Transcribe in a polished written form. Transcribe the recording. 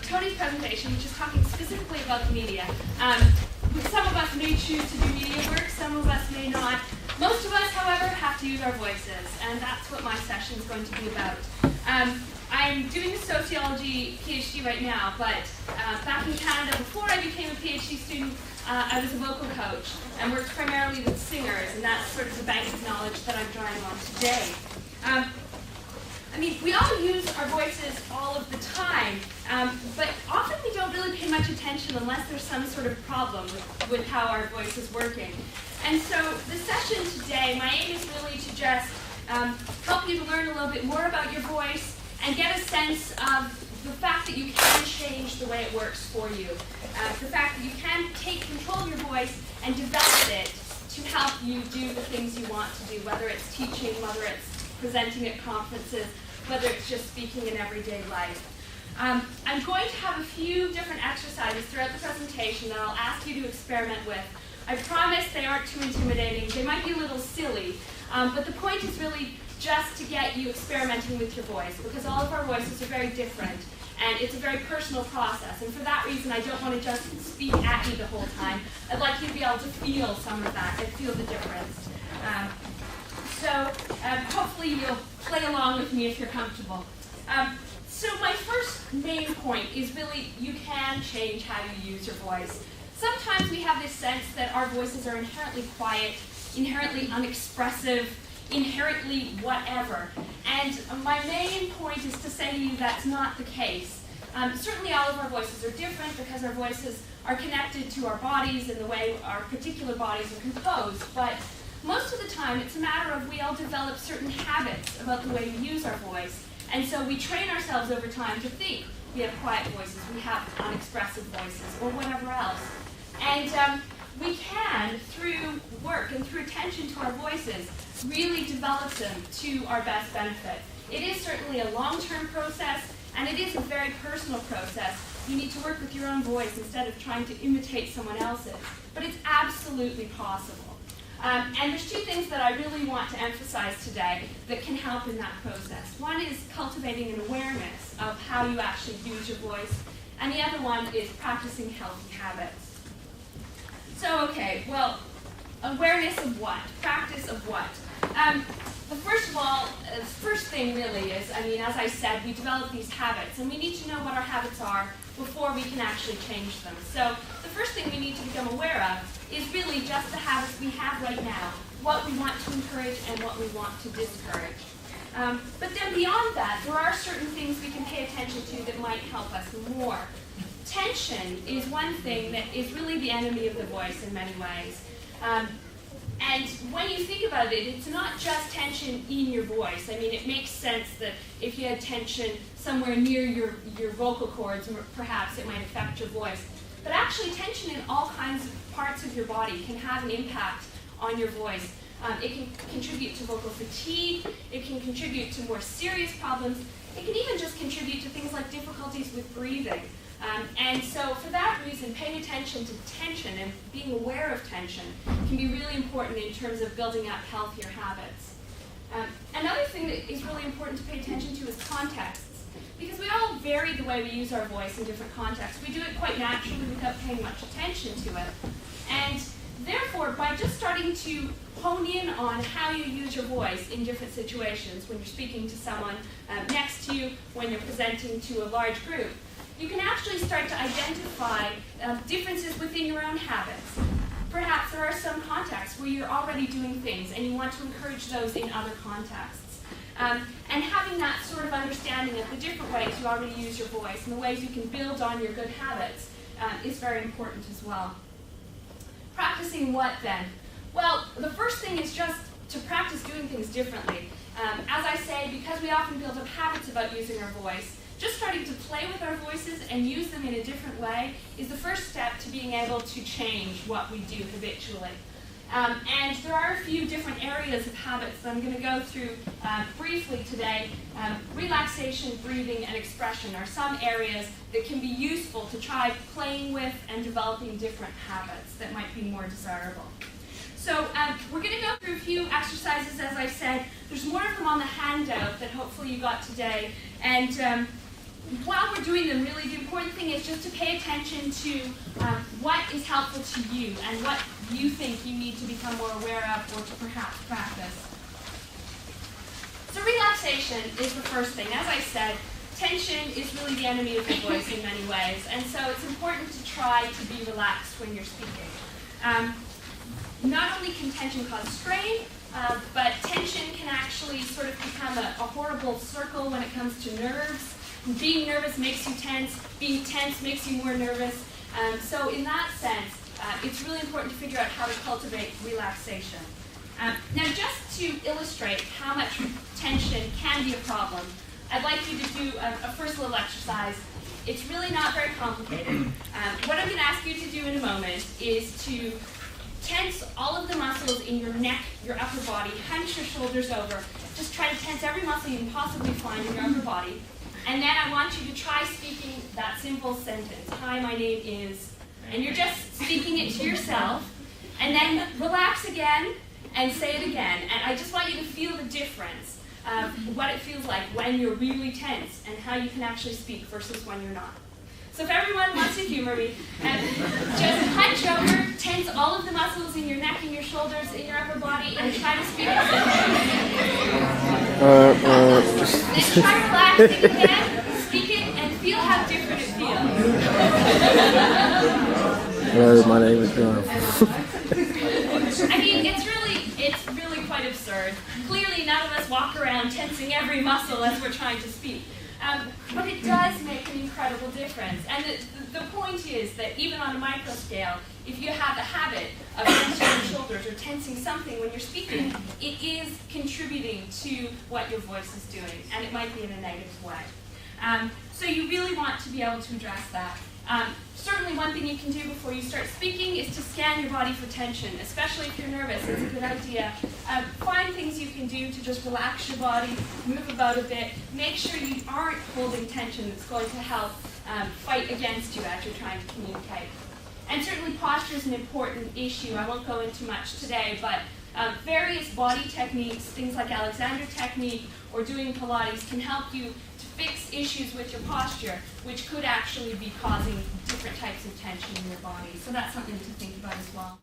Tony's presentation, which is talking specifically about the media. Some of us may choose to do media work, some of us may not. Most of us, however, have to use our voices, and that's what my session is going to be about. I'm doing a sociology PhD right now, but back in Canada, before I became a PhD student, I was a vocal coach and worked primarily with singers, and that's sort of the bank of knowledge that I'm drawing on today. I mean, we all use our voices all of the time, but often we don't really pay much attention unless there's some sort of problem with how our voice is working. And so the session today, my aim is really to just help you to learn a little bit more about your voice and get a sense of the fact that you can change the way it works for you. The fact that you can take control of your voice and develop it to help you do the things you want to do, whether it's teaching, whether it's presenting at conferences, whether it's just speaking in everyday life. I'm going to have a few different exercises throughout the presentation that I'll ask you to experiment with. I promise they aren't too intimidating. They might be a little silly, but the point is really just to get you experimenting with your voice, because all of our voices are very different, and it's a very personal process. And for that reason, I don't want to just speak at you the whole time. I'd like you to be able to feel some of that and feel the difference. So hopefully you'll play along with me if you're comfortable. So my first main point is really you can change how you use your voice. Sometimes we have this sense that our voices are inherently quiet, inherently unexpressive, inherently whatever. And my main point is to say to you that's not the case. Certainly all of our voices are different because our voices are connected to our bodies and the way our particular bodies are composed. But most of the time, it's a matter of we all develop certain habits about the way we use our voice. And so we train ourselves over time to think we have quiet voices, we have unexpressive voices, or whatever else. And we can, through work and through attention to our voices, really develop them to our best benefit. It is certainly a long-term process, and it is a very personal process. You need to work with your own voice instead of trying to imitate someone else's. But it's absolutely possible. And there's two things that I really want to emphasize today that can help in that process. One is cultivating an awareness of how you actually use your voice, and the other one is practicing healthy habits. So, okay, well, awareness of what? Practice of what? First of all, the first thing really is, I mean, as I said, we develop these habits, and we need to know what our habits are before we can actually change them. So the first thing we need to become aware of is really just the habits we have right now, what we want to encourage and what we want to discourage. But then beyond that, there are certain things we can pay attention to that might help us more. Tension is one thing that is really the enemy of the voice in many ways. And when you think about it, it's not just tension in your voice. I mean, it makes sense that if you had tension somewhere near your vocal cords, perhaps it might affect your voice. But actually, tension in all kinds of parts of your body can have an impact on your voice. It can contribute to vocal fatigue. It can contribute to more serious problems. It can even just contribute to things like difficulties with breathing. And so for that reason, paying attention to tension and being aware of tension can be really important in terms of building up healthier habits. Another thing that is really important to pay attention to is contexts, because we all vary the way we use our voice in different contexts. We do it quite naturally without paying much attention to it. And therefore, by just starting to hone in on how you use your voice in different situations, when you're speaking to someone next to you, when you're presenting to a large group, you can actually start to identify differences within your own habits. Perhaps there are some contexts where you're already doing things and you want to encourage those in other contexts. And having that sort of understanding of the different ways you already use your voice and the ways you can build on your good habits is very important as well. Practicing what then? Well, the first thing is just to practice doing things differently. As I say, because we often build up habits about using our voice, just starting to play with our voices and use them in a different way is the first step to being able to change what we do habitually. And there are a few different areas of habits that I'm going to go through briefly today. Relaxation, breathing, and expression are some areas that can be useful to try playing with and developing different habits that might be more desirable. So we're going to go through a few exercises, as I said. There's more of them on the handout that hopefully you got today. And while we're doing them, really the important thing is just to pay attention to what is helpful to you and what you think you need to become more aware of or to perhaps practice. So relaxation is the first thing. As I said, tension is really the enemy of your voice in many ways, and so it's important to try to be relaxed when you're speaking. Not only can tension cause strain, but tension can actually sort of become a horrible circle when it comes to nerves. Being nervous makes you tense. Being tense makes you more nervous. So in that sense, it's really important to figure out how to cultivate relaxation. Now, just to illustrate how much tension can be a problem, I'd like you to do a first little exercise. It's really not very complicated. What I'm going to ask you to do in a moment is to tense all of the muscles in your neck, your upper body, hunch your shoulders over. Just try to tense every muscle you can possibly find in your upper body. And then I want you to try speaking that simple sentence, "Hi, my name is," and you're just speaking it to yourself, and then relax again and say it again. And I just want you to feel the difference of what it feels like when you're really tense and how you can actually speak versus when you're not. So if everyone wants to humor me, just hunch over, tense all of the muscles in your neck and your shoulders, in your upper body, and try to speak it. Then try relaxing again, speak it, and feel how different it feels. Hello, my name is John. I mean, it's really quite absurd. Clearly, none of us walk around tensing every muscle as we're trying to speak. But it does make an incredible difference. And the point is that even on a micro scale, if you have the habit of tensing your shoulders or tensing something when you're speaking, it is contributing to what your voice is doing, and it might be in a negative way. So you really want to be able to address that. Certainly one thing you can do before you start speaking is to scan your body for tension, especially if you're nervous. It's a good idea. Find things you can do to just relax your body, move about a bit. Make sure you aren't holding tension that's going to help fight against you as you're trying to communicate. And certainly posture is an important issue. I won't go into much today, but various body techniques, things like Alexander technique or doing Pilates, can help you to fix issues with your posture, which could actually be causing different types of tension in your body. So that's something to think about as well.